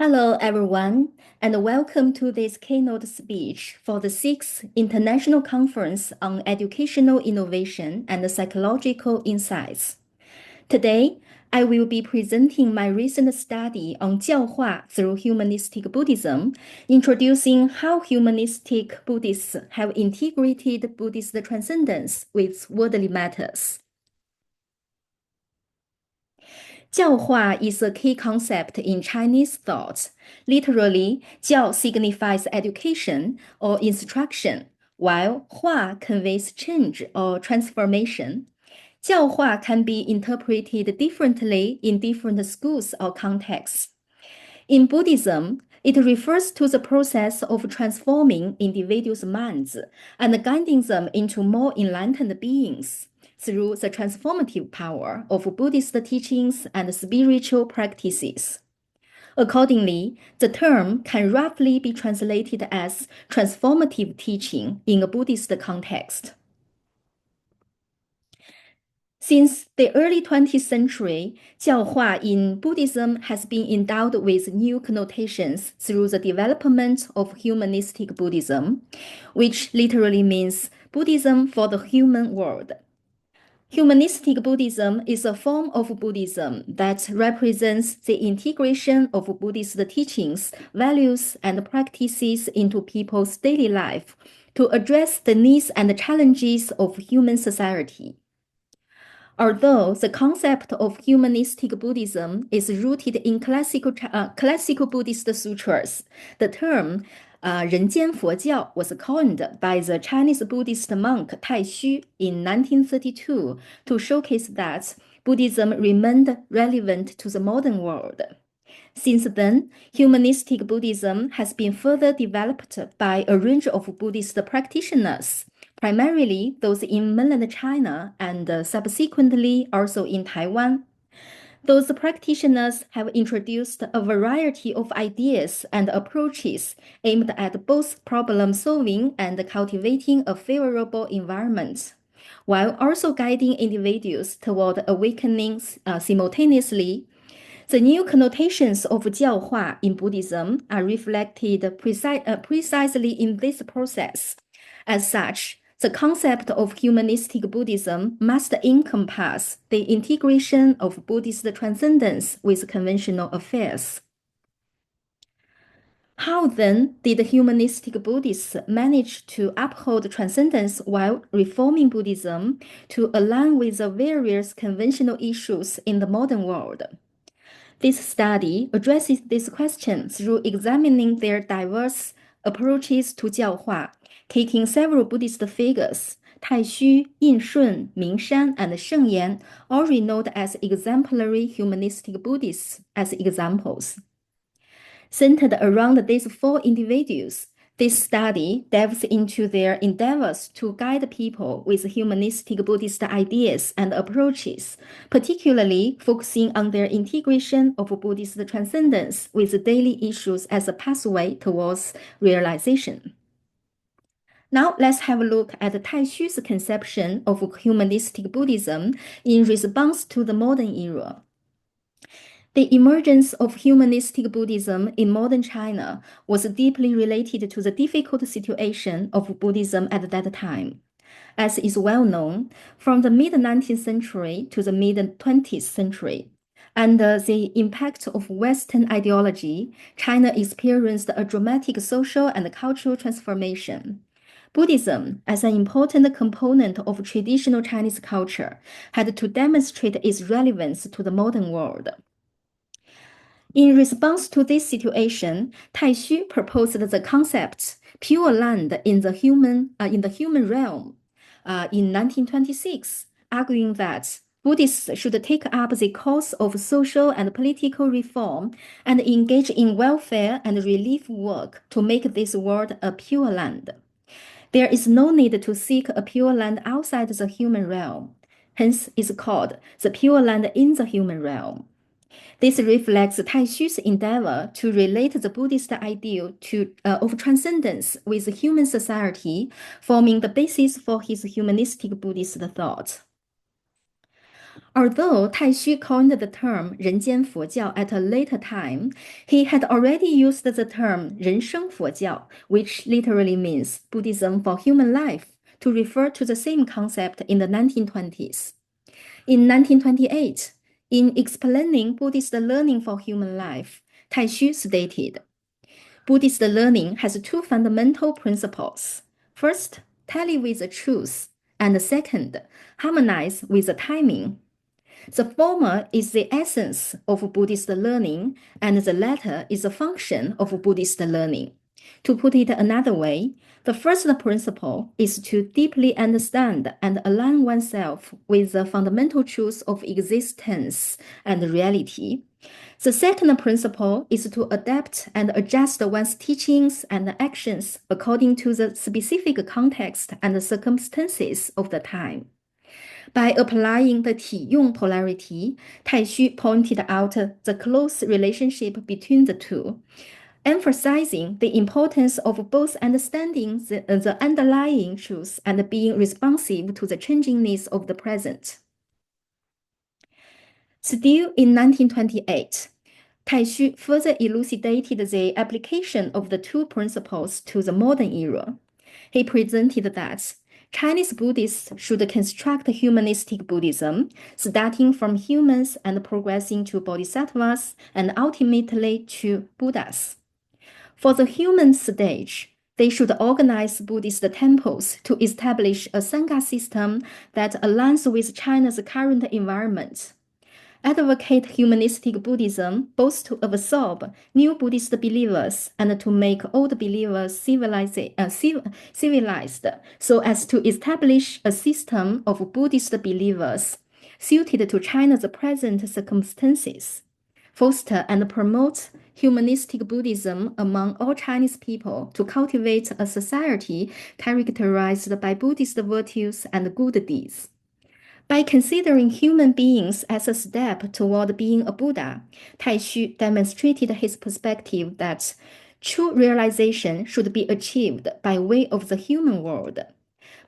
Hello, everyone, and welcome to this keynote speech for the 6th International Conference on Educational Innovation and Psychological Insights. Today, I will be presenting my recent study on Jiaohua through Humanistic Buddhism, introducing how humanistic Buddhists have integrated Buddhist transcendence with worldly matters. Jiaohua is a key concept in Chinese thought. Literally, Jiao signifies education or instruction, while Hua conveys change or transformation. Jiaohua can be interpreted differently in different schools or contexts. In Buddhism, it refers to the process of transforming individuals' minds and guiding them into more enlightened beings through the transformative power of Buddhist teachings and spiritual practices. Accordingly, the term can roughly be translated as transformative teaching in a Buddhist context. Since the early 20th century, Jiaohua in Buddhism has been endowed with new connotations through the development of Humanistic Buddhism, which literally means Buddhism for the human world. Humanistic Buddhism is a form of Buddhism that represents the integration of Buddhist teachings, values, and practices into people's daily life to address the needs and challenges of human society. Although the concept of humanistic Buddhism is rooted in classical Buddhist sutras, the term 人间佛教 was coined by the Chinese Buddhist monk Taixu in 1932 to showcase that Buddhism remained relevant to the modern world. Since then, humanistic Buddhism has been further developed by a range of Buddhist practitioners, primarily those in mainland China and subsequently also in Taiwan. Those practitioners have introduced a variety of ideas and approaches aimed at both problem solving and cultivating a favorable environment, while also guiding individuals toward awakening simultaneously. The new connotations of Jiaohua in Buddhism are reflected precisely in this process. As such, the concept of humanistic Buddhism must encompass the integration of Buddhist transcendence with conventional affairs. How then did humanistic Buddhists manage to uphold transcendence while reforming Buddhism to align with the various conventional issues in the modern world? This study addresses this question through examining their diverse approaches to Jiaohua, taking several Buddhist figures, Taixu, Yinshun, Mingshan, and Shengyan, all renowned as exemplary humanistic Buddhists, as examples. Centered around these four individuals, this study delves into their endeavors to guide people with humanistic Buddhist ideas and approaches, particularly focusing on their integration of Buddhist transcendence with daily issues as a pathway towards realization. Now let's have a look at Taixu's conception of humanistic Buddhism in response to the modern era. The emergence of humanistic Buddhism in modern China was deeply related to the difficult situation of Buddhism at that time. As is well known, from the mid-19th century to the mid-20th century, under the impact of Western ideology, China experienced a dramatic social and cultural transformation. Buddhism, as an important component of traditional Chinese culture, had to demonstrate its relevance to the modern world. In response to this situation, Taixu proposed the concept "pure land in the human realm" in 1926, arguing that Buddhists should take up the cause of social and political reform and engage in welfare and relief work to make this world a pure land. There is no need to seek a pure land outside the human realm. Hence, it's called the pure land in the human realm. This reflects Taixu's endeavor to relate the Buddhist ideal of transcendence with human society, forming the basis for his humanistic Buddhist thought. Although Taixu coined the term 人间佛教 at a later time, he had already used the term 人生佛教, which literally means Buddhism for human life, to refer to the same concept in the 1920s. In 1928, in explaining Buddhist learning for human life, Taixu stated, Buddhist learning has two fundamental principles. First, tally with the truth, and second, harmonize with the timing. The former is the essence of Buddhist learning, and the latter is a function of Buddhist learning. To put it another way, the first principle is to deeply understand and align oneself with the fundamental truths of existence and reality. The second principle is to adapt and adjust one's teachings and actions according to the specific context and circumstances of the time. By applying the 体用 polarity, Taixu pointed out the close relationship between the two, emphasizing the importance of both understanding the underlying truth and being responsive to the changing needs of the present. Still in 1928, Taixu further elucidated the application of the two principles to the modern era. He presented that Chinese Buddhists should construct humanistic Buddhism, starting from humans and progressing to bodhisattvas and ultimately to Buddhas. For the human stage, they should organize Buddhist temples to establish a Sangha system that aligns with China's current environment. Advocate humanistic Buddhism both to absorb new Buddhist believers and to make old believers civilized so as to establish a system of Buddhist believers suited to China's present circumstances. Foster and promote humanistic Buddhism among all Chinese people to cultivate a society characterized by Buddhist virtues and good deeds. By considering human beings as a step toward being a Buddha, Taixu demonstrated his perspective that true realization should be achieved by way of the human world.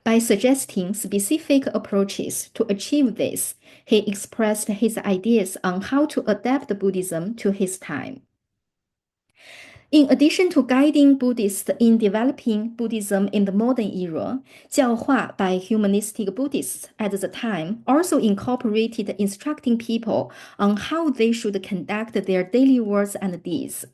By suggesting specific approaches to achieve this, he expressed his ideas on how to adapt Buddhism to his time. In addition to guiding Buddhists in developing Buddhism in the modern era, Jiaohua by humanistic Buddhists at the time also incorporated instructing people on how they should conduct their daily words and deeds.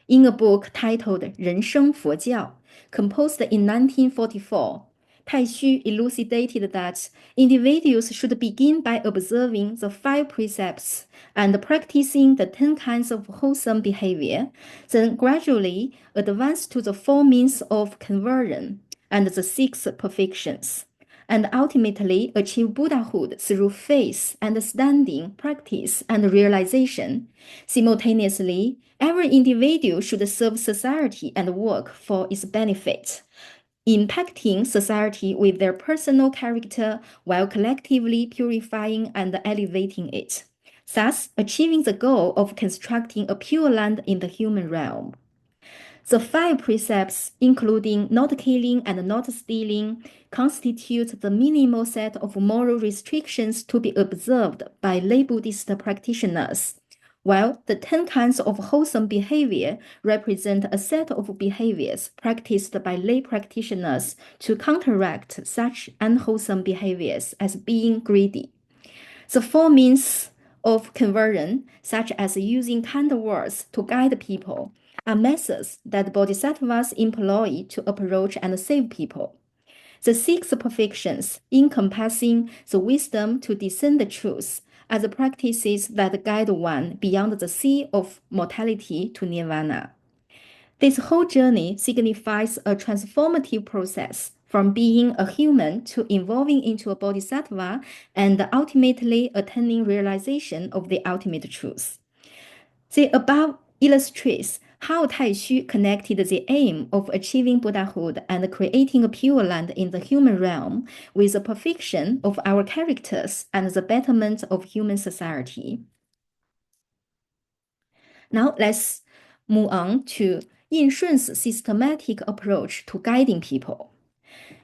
In a book titled 人生佛教, composed in 1944, Taixu elucidated that individuals should begin by observing the 5 precepts and practicing the 10 kinds of wholesome behavior, then gradually advance to the 4 means of conversion and the 6 perfections, and ultimately achieve Buddhahood through faith, understanding, practice, and realization. Simultaneously, every individual should serve society and work for its benefit, impacting society with their personal character while collectively purifying and elevating it, thus achieving the goal of constructing a pure land in the human realm. The 5 precepts, including not killing and not stealing, constitute the minimal set of moral restrictions to be observed by lay Buddhist practitioners, while the 10 kinds of wholesome behavior represent a set of behaviors practiced by lay practitioners to counteract such unwholesome behaviors as being greedy. The 4 means of conversion, such as using kind words to guide people, are methods that bodhisattvas employ to approach and save people. The 6 perfections, encompassing the wisdom to discern the truth, are the practices that guide one beyond the sea of mortality to nirvana. This whole journey signifies a transformative process from being a human to evolving into a bodhisattva and ultimately attaining realization of the ultimate truth. The above illustrates how Taixu connected the aim of achieving Buddhahood and creating a pure land in the human realm with the perfection of our characters and the betterment of human society. Now let's move on to Yin Shun's systematic approach to guiding people.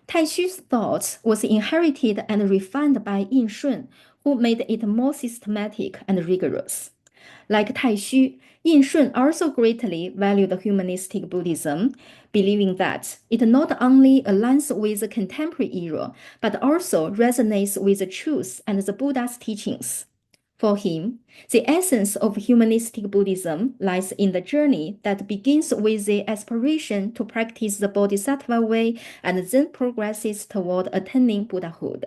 Taixu's thought was inherited and refined by Yin Shun, who made it more systematic and rigorous. Like Taixu, Yin Shun also greatly valued humanistic Buddhism, believing that it not only aligns with the contemporary era, but also resonates with the truth and the Buddha's teachings. For him, the essence of humanistic Buddhism lies in the journey that begins with the aspiration to practice the Bodhisattva way and then progresses toward attaining Buddhahood.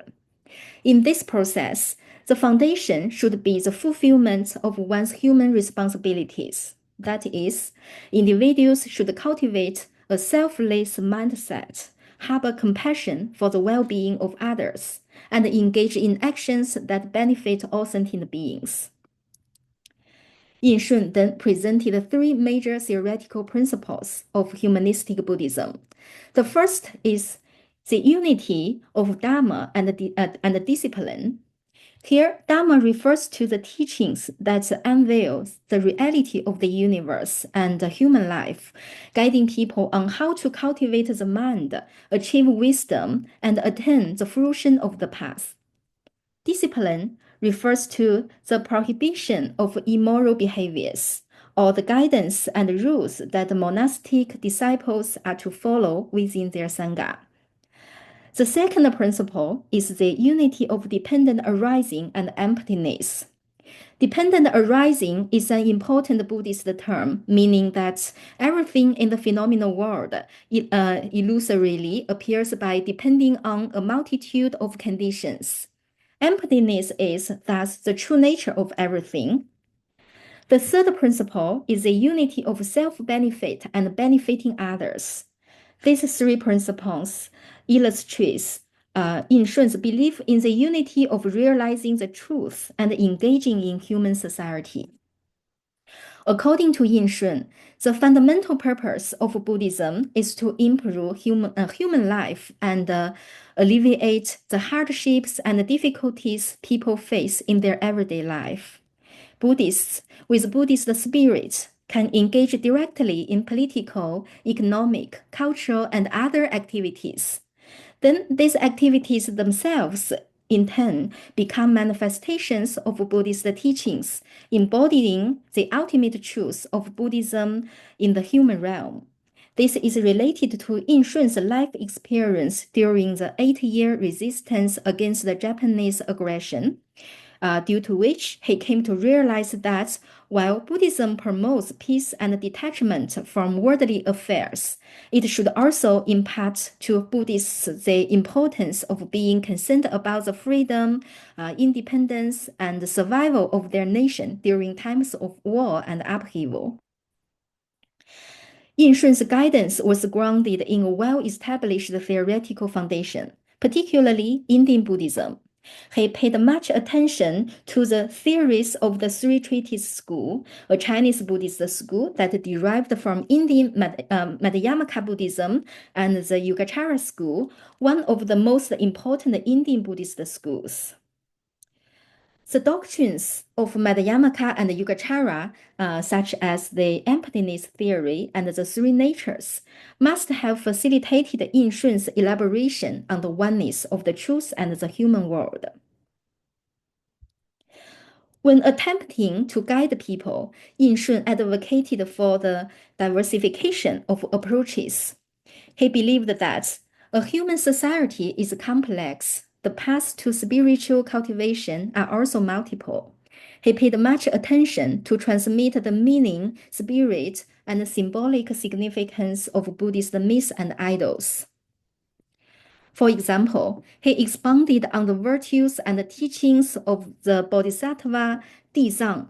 In this process, the foundation should be the fulfillment of one's human responsibilities. That is, individuals should cultivate a selfless mindset, harbor compassion for the well being of others, and engage in actions that benefit all sentient beings. Yin Shun then presented three major theoretical principles of humanistic Buddhism. The first is the unity of Dharma and discipline. Here, Dharma refers to the teachings that unveil the reality of the universe and human life, guiding people on how to cultivate the mind, achieve wisdom, and attain the fruition of the path. Discipline refers to the prohibition of immoral behaviors, or the guidance and rules that monastic disciples are to follow within their Sangha. The second principle is the unity of dependent arising and emptiness. Dependent arising is an important Buddhist term, meaning that everything in the phenomenal world illusorily appears by depending on a multitude of conditions. Emptiness is thus the true nature of everything. The third principle is the unity of self-benefit and benefiting others. These three principles illustrate Yin Shun's belief in the unity of realizing the truth and engaging in human society. According to Yin Shun, the fundamental purpose of Buddhism is to improve human life and alleviate the hardships and difficulties people face in their everyday life. Buddhists with Buddhist spirit can engage directly in political, economic, cultural, and other activities. Then these activities themselves, in turn, become manifestations of Buddhist teachings, embodying the ultimate truth of Buddhism in the human realm. This is related to Yin Shun's life experience during the 8-year resistance against the Japanese aggression, due to which he came to realize that while Buddhism promotes peace and detachment from worldly affairs, it should also impart to Buddhists the importance of being concerned about the freedom, independence, and survival of their nation during times of war and upheaval. Yin Shun's guidance was grounded in a well-established theoretical foundation, particularly Indian Buddhism. He paid much attention to the theories of the Three Treatises School, a Chinese Buddhist school that derived from Indian Madhyamaka Buddhism, and the Yogacara school, one of the most important Indian Buddhist schools. The doctrines of Madhyamaka and Yogacara, such as the emptiness theory and the three natures, must have facilitated Yin Shun's elaboration on the oneness of the truth and the human world. When attempting to guide people, Yin Shun advocated for the diversification of approaches. He believed that a human society is complex. The paths to spiritual cultivation are also multiple. He paid much attention to transmit the meaning, spirit, and symbolic significance of Buddhist myths and idols. For example, he expounded on the virtues and the teachings of the Bodhisattva Dizang,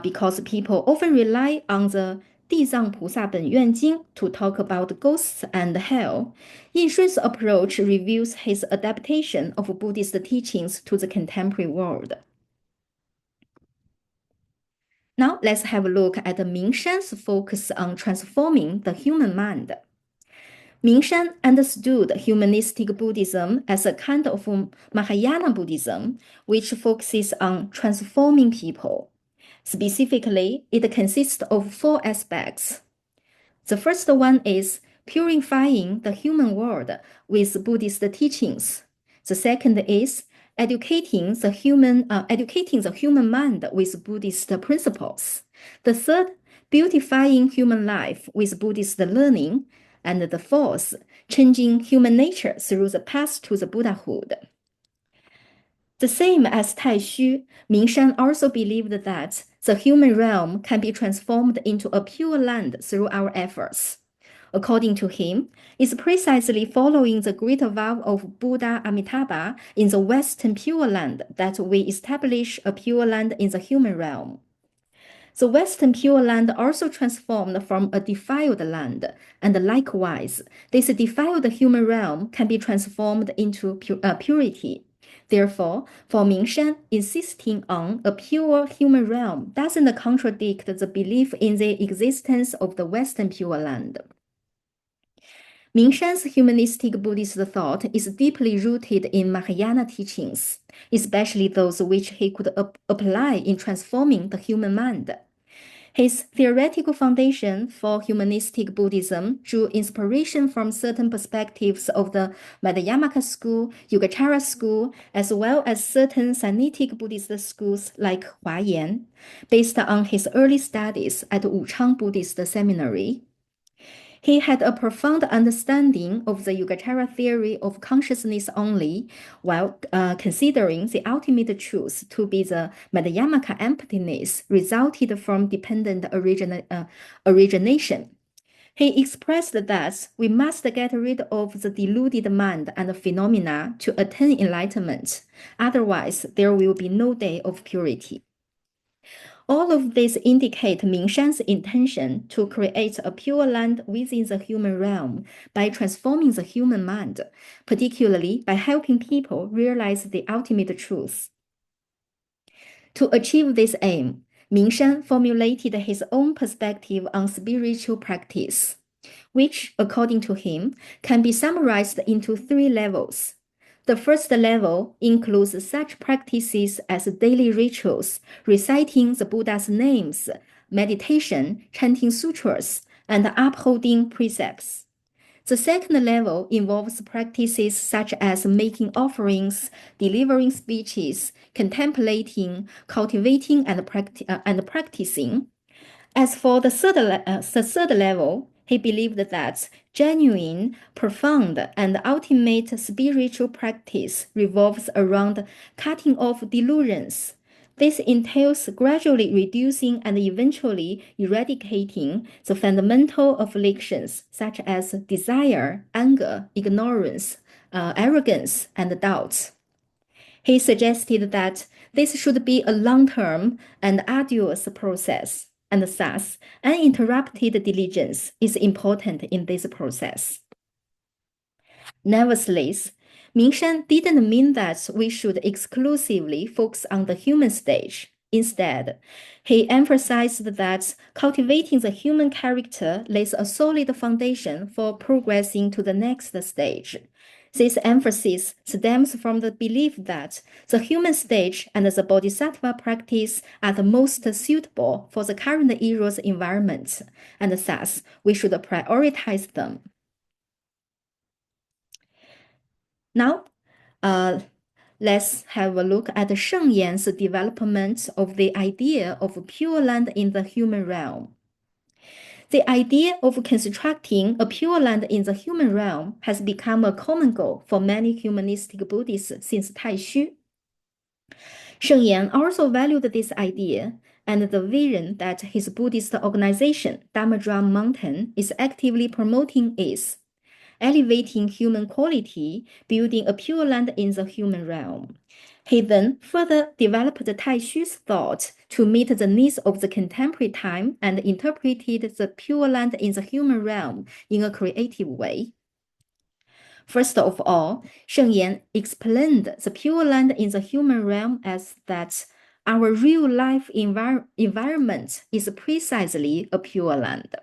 because people often rely on the Dizang Pusa Ben Yuan Jing to talk about ghosts and hell. Yin Shun's approach reveals his adaptation of Buddhist teachings to the contemporary world. Now let's have a look at Mingshan's focus on transforming the human mind. Mingshan understood humanistic Buddhism as a kind of Mahayana Buddhism, which focuses on transforming people. Specifically, it consists of 4 aspects. The first one is purifying the human world with Buddhist teachings. The second is educating the human mind with Buddhist principles. The third, beautifying human life with Buddhist learning. And the fourth, changing human nature through the path to the Buddhahood. The same as Taixu, Mingshan also believed that the human realm can be transformed into a pure land through our efforts. According to him, it's precisely following the great vow of Buddha Amitabha in the Western Pure Land that we establish a pure land in the human realm. The Western Pure Land also transformed from a defiled land, and likewise, this defiled human realm can be transformed into purity. Therefore, for Mingshan, insisting on a pure human realm doesn't contradict the belief in the existence of the Western Pure Land. Mingshan's humanistic Buddhist thought is deeply rooted in Mahayana teachings, especially those which he could apply in transforming the human mind. His theoretical foundation for humanistic Buddhism drew inspiration from certain perspectives of the Madhyamaka school, Yogacara school, as well as certain Sinitic Buddhist schools like Huayan, based on his early studies at Wuchang Buddhist Seminary. He had a profound understanding of the Yogacara theory of consciousness only, while considering the ultimate truth to be the Madhyamaka emptiness resulted from dependent origination. He expressed that we must get rid of the deluded mind and phenomena to attain enlightenment. Otherwise, there will be no day of purity. All of this indicate Mingshan's intention to create a pure land within the human realm by transforming the human mind, particularly by helping people realize the ultimate truth. To achieve this aim, Mingshan formulated his own perspective on spiritual practice, which, according to him, can be summarized into 3 levels. The first level includes such practices as daily rituals, reciting the Buddha's names, meditation, chanting sutras, and upholding precepts. The second level involves practices such as making offerings, delivering speeches, contemplating, cultivating, and practicing. As for the third level, he believed that genuine, profound, and ultimate spiritual practice revolves around cutting off delusions. This entails gradually reducing and eventually eradicating the fundamental afflictions such as desire, anger, ignorance, arrogance, and doubts. He suggested that this should be a long-term and arduous process, and thus uninterrupted diligence is important in this process. Nevertheless, Mingshan didn't mean that we should exclusively focus on the human stage. Instead, he emphasized that cultivating the human character lays a solid foundation for progressing to the next stage. This emphasis stems from the belief that the human stage and the bodhisattva practice are the most suitable for the current era's environment, and thus we should prioritize them. Now, let's have a look at Sheng Yan's development of the idea of Pure Land in the human realm. The idea of constructing a pure land in the human realm has become a common goal for many humanistic Buddhists since Taixu. Sheng Yan also valued this idea and the vision that his Buddhist organization, Dharma Drum Mountain, is actively promoting is elevating human quality, building a pure land in the human realm. He then further developed Taixu's thought to meet the needs of the contemporary time and interpreted the pure land in the human realm in a creative way. First of all, Sheng Yan explained the pure land in the human realm as that our real life environment is precisely a pure land.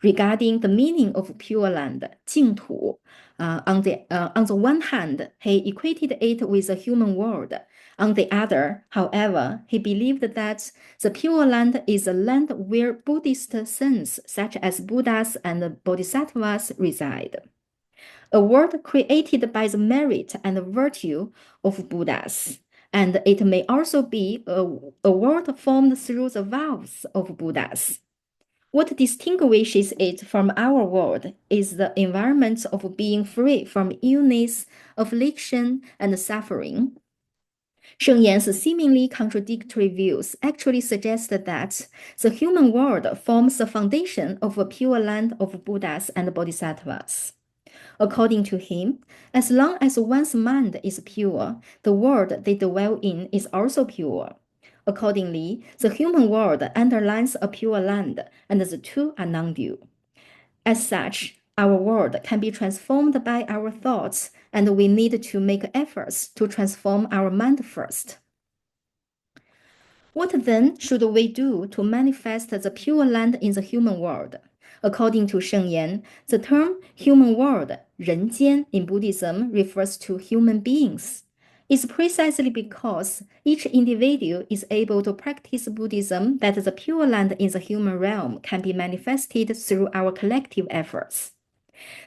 Regarding the meaning of pure land, 净土, on the one hand, he equated it with the human world. On the other, however, he believed that the Pure Land is a land where Buddhist saints such as Buddhas and Bodhisattvas reside, a world created by the merit and virtue of Buddhas. And it may also be a world formed through the vows of Buddhas. What distinguishes it from our world is the environment of being free from illness, affliction, and suffering. Sheng Yan's seemingly contradictory views actually suggest that the human world forms the foundation of a pure land of Buddhas and Bodhisattvas. According to him, as long as one's mind is pure, the world they dwell in is also pure. Accordingly, the human world underlies a pure land, and the two are non-dual. As such, our world can be transformed by our thoughts, and we need to make efforts to transform our mind first. What then should we do to manifest the pure land in the human world? According to Sheng Yan, the term human world, 人间, in Buddhism refers to human beings. It's precisely because each individual is able to practice Buddhism that the pure land in the human realm can be manifested through our collective efforts.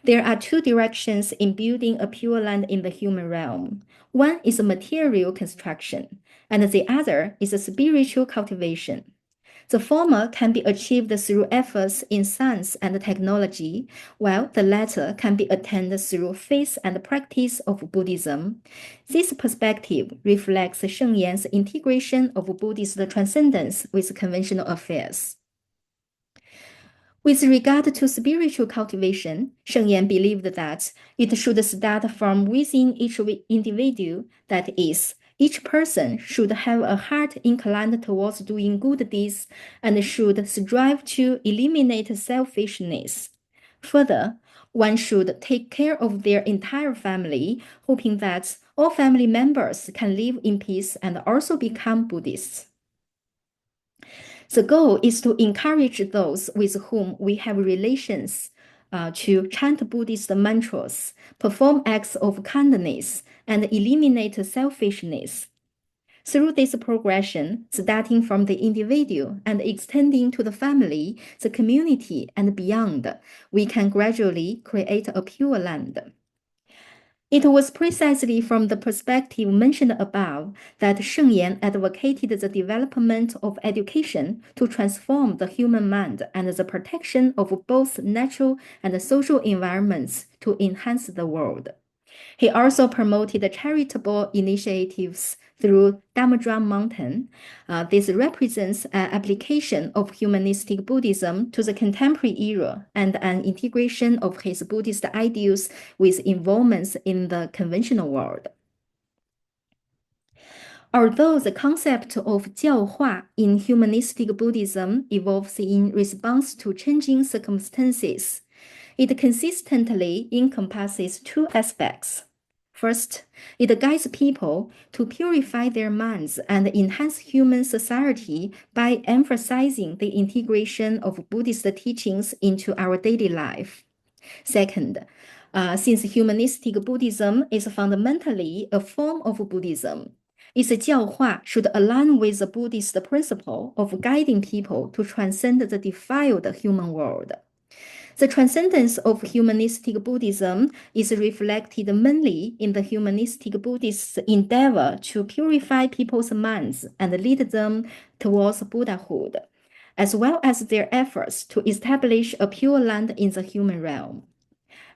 There are two directions in building a pure land in the human realm. One is a material construction, and the other is a spiritual cultivation. The former can be achieved through efforts in science and technology, while the latter can be attained through faith and practice of Buddhism. This perspective reflects Sheng Yan's integration of Buddhist transcendence with conventional affairs. With regard to spiritual cultivation, Sheng Yan believed that it should start from within each individual, that is, each person should have a heart inclined towards doing good deeds and should strive to eliminate selfishness. Further, one should take care of their entire family, hoping that all family members can live in peace and also become Buddhists. The goal is to encourage those with whom we have relations to chant Buddhist mantras, perform acts of kindness, and eliminate selfishness. Through this progression, starting from the individual and extending to the family, the community, and beyond, we can gradually create a pure land. It was precisely from the perspective mentioned above that Sheng Yan advocated the development of education to transform the human mind and the protection of both natural and social environments to enhance the world. He also promoted charitable initiatives through Dhammadram Mountain. This represents an application of humanistic Buddhism to the contemporary era and an integration of his Buddhist ideals with involvements in the conventional world. Although the concept of Jiaohua in humanistic Buddhism evolves in response to changing circumstances, it consistently encompasses two aspects. First, it guides people to purify their minds and enhance human society by emphasizing the integration of Buddhist teachings into our daily life. Second, since humanistic Buddhism is fundamentally a form of Buddhism, its Jiaohua should align with the Buddhist principle of guiding people to transcend the defiled human world. The transcendence of humanistic Buddhism is reflected mainly in the humanistic Buddhists' endeavor to purify people's minds and lead them towards Buddhahood, as well as their efforts to establish a pure land in the human realm.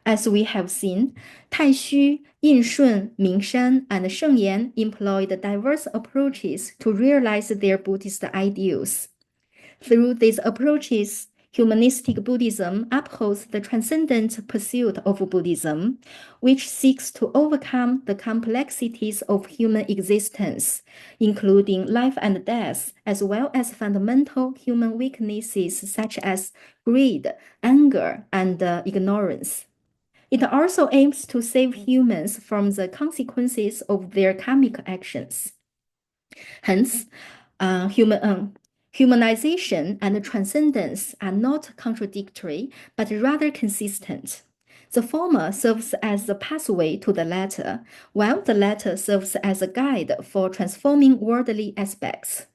As we have seen, Taixu, Yinshun, Mingshan, and Sheng Yan employed diverse approaches to realize their Buddhist ideals. Through these approaches, humanistic Buddhism upholds the transcendent pursuit of Buddhism, which seeks to overcome the complexities of human existence, including life and death, as well as fundamental human weaknesses such as greed, anger, and ignorance. It also aims to save humans from the consequences of their karmic actions. Hence, humanization and transcendence are not contradictory, but rather consistent. The former serves as the pathway to the latter, while the latter serves as a guide for transforming worldly aspects.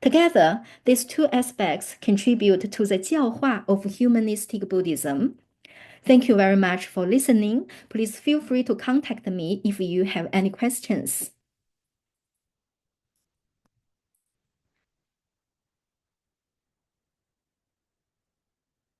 Together, these two aspects contribute to the Jiaohua of Humanistic Buddhism. Thank you very much for listening. Please feel free to contact me if you have any questions.